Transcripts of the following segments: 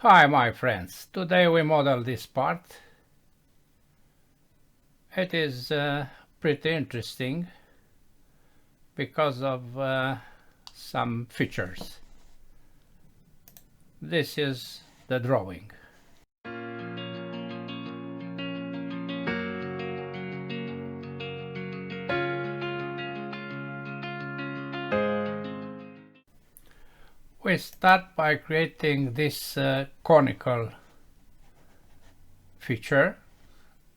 Hi my friends, today we model this part. It is pretty interesting because of some features. This is the drawing. We start by creating this conical feature,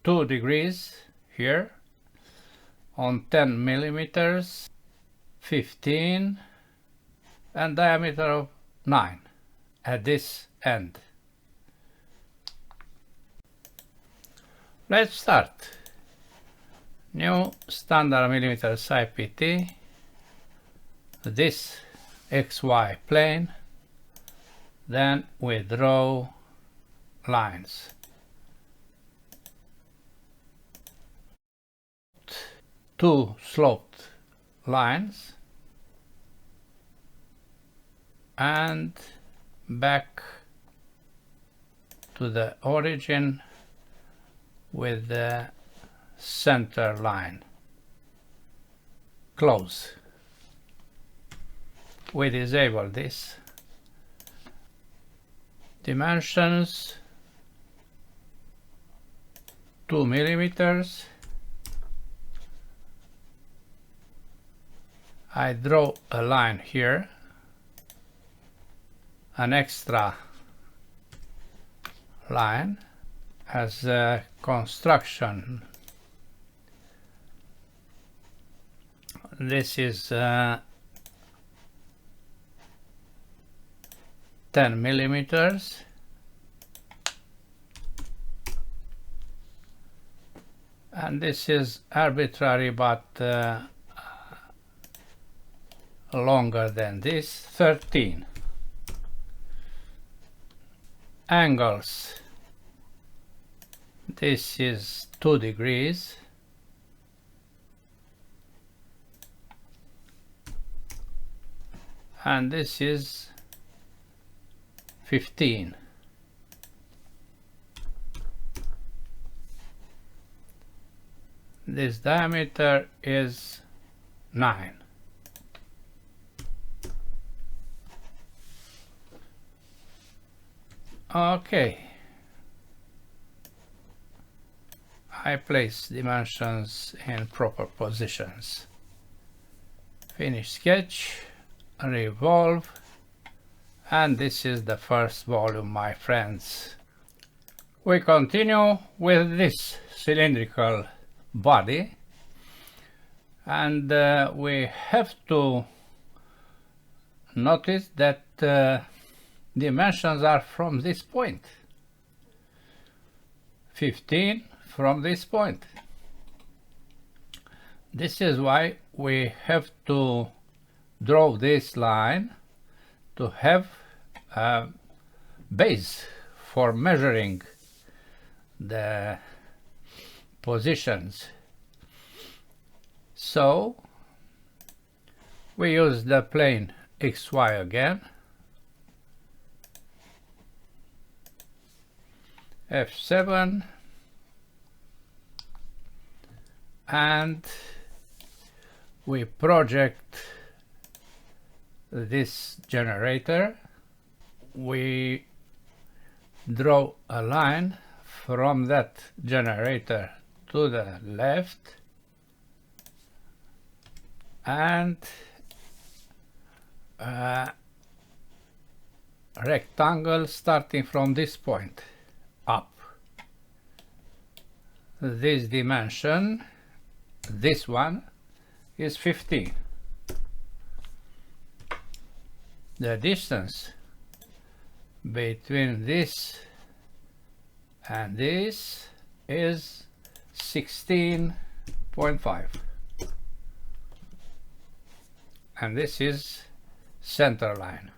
2 degrees here on 10 millimeters, 15 and diameter of 9 at this end. Let's start. New standard millimeters IPT, this XY plane, then we draw lines. Two sloped lines and back to the origin with the center line. Close. We disable this. Dimensions 2 millimeters. I draw a line here, an extra line as a construction. This is 10 millimeters. And this is arbitrary but longer than this, 13. Angles. This is 2 degrees. And this is 15. This diameter is 9. Okay. I place dimensions in proper positions. Finish sketch, revolve. And this is the first volume, my friends. We continue with this cylindrical body, and we have to notice that dimensions are from this point. 15 from this point. This is why we have to draw this line to have a base for measuring the positions. So we use the plane XY again, F7, and we project this generator. We draw a line from that generator to the left and a rectangle starting from this point up. This dimension, this one, is 15. The distance between this and this is 16.5. And this is center line.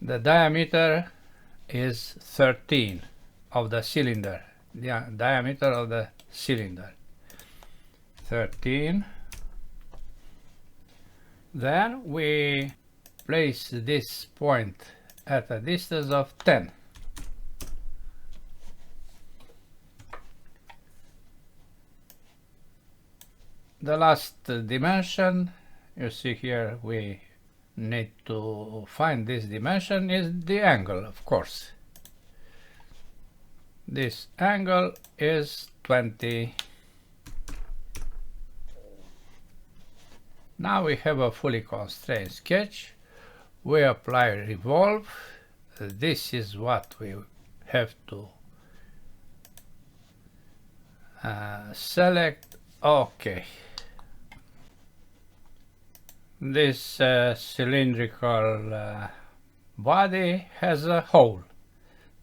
The diameter is 13 of the cylinder, the diameter of the cylinder. 13. Then we place this point at a distance of 10. The last dimension, you see here, we need to find this dimension, is the angle, of course. This angle is 20. Now we have a fully constrained sketch. We apply revolve. This is what we have to select. Okay. This cylindrical body has a hole,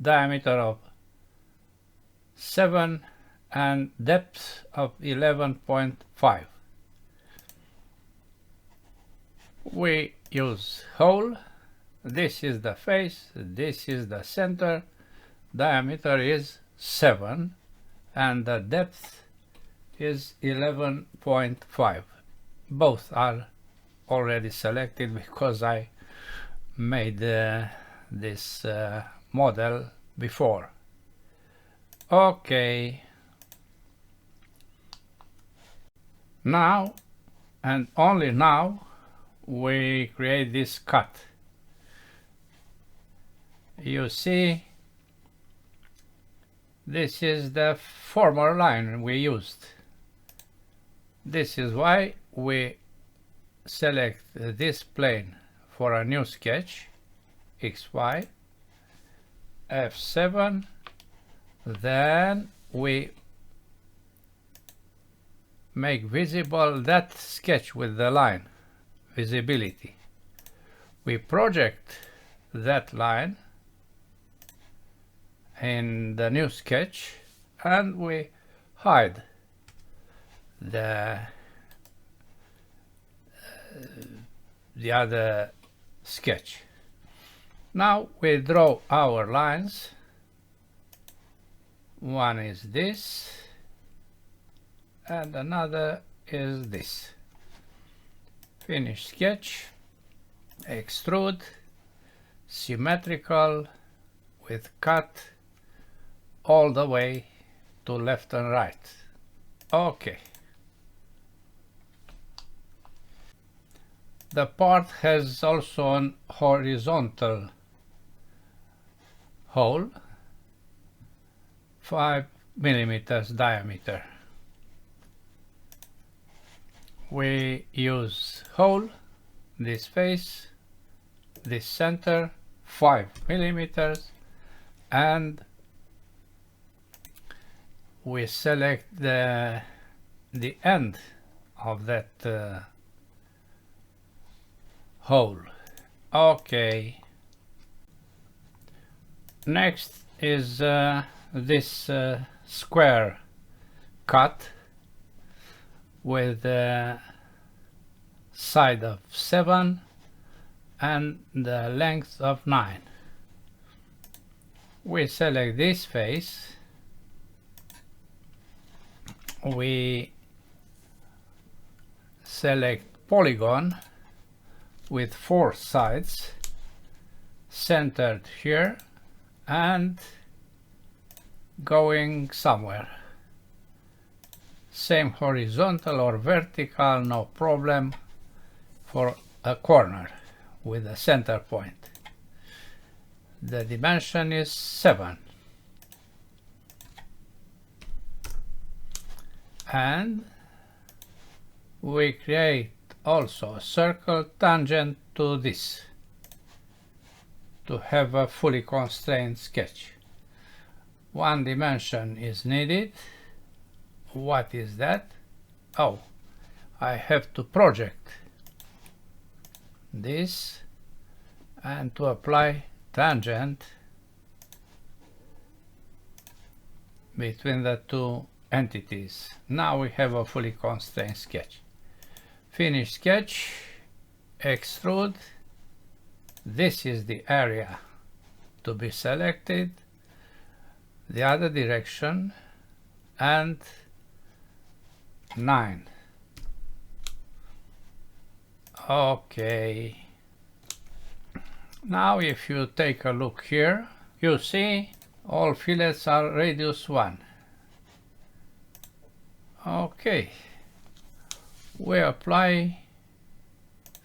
diameter of 7 and depth of 11.5. We use hole. This is the face, this is the center. Diameter is 7 and the depth is 11.5. Both are already selected because I made this model before. Okay. Now and only now we create this cut. You see, this is the former line we used. This is why we select this plane for a new sketch, XY, F7, then we make visible that sketch with the line, visibility. We project that line in the new sketch and we hide the other sketch. Now we draw our lines. One is this and another is this. Finish sketch, extrude, symmetrical with cut all the way to left and right. Okay. The part has also an horizontal hole, 5 millimeters diameter. We use hole, this face, this center, 5 millimeters, and we select the end of that hole. Okay. Next is this square cut with a side of 7 and the length of 9. We select this face. We select polygon with 4 sides centered here and going somewhere. Same horizontal or vertical, no problem, for a corner with a center point. The dimension is 7. And we create also a circle tangent to this to have a fully constrained sketch. One dimension is needed. What is that? Oh, I have to project this and to apply tangent between the two entities. Now we have a fully constrained sketch. Finish sketch, extrude. This is the area to be selected, the other direction, and 9. Okay. Now if you take a look here, you see all fillets are radius 1. Okay. We apply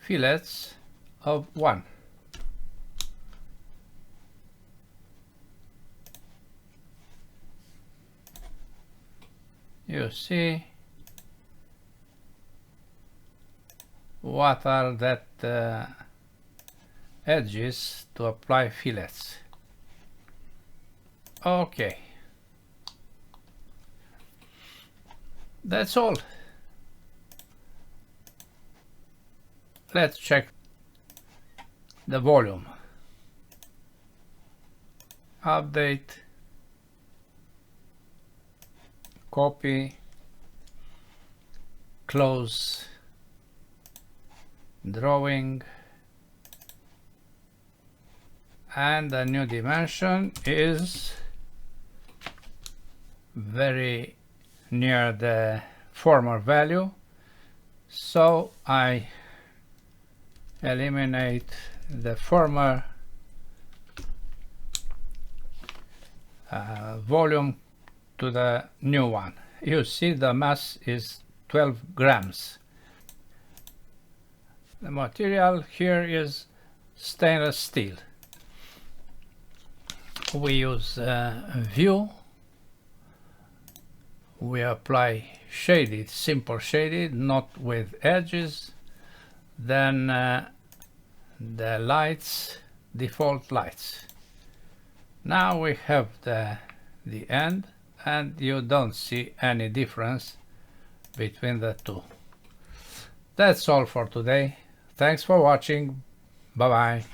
fillets of 1. You see what are that edges to apply fillets. Okay, that's all. Let's check the volume. Update, copy, close, drawing, and the new dimension is very near the former value, so I eliminate the former volume to the new one. You see the mass is 12 grams. The material here is stainless steel. We use view. We apply shaded, simple shaded, not with edges. Then the lights, default lights. Now we have the end, and you don't see any difference between the two. That's all for today. Thanks for watching. Bye bye.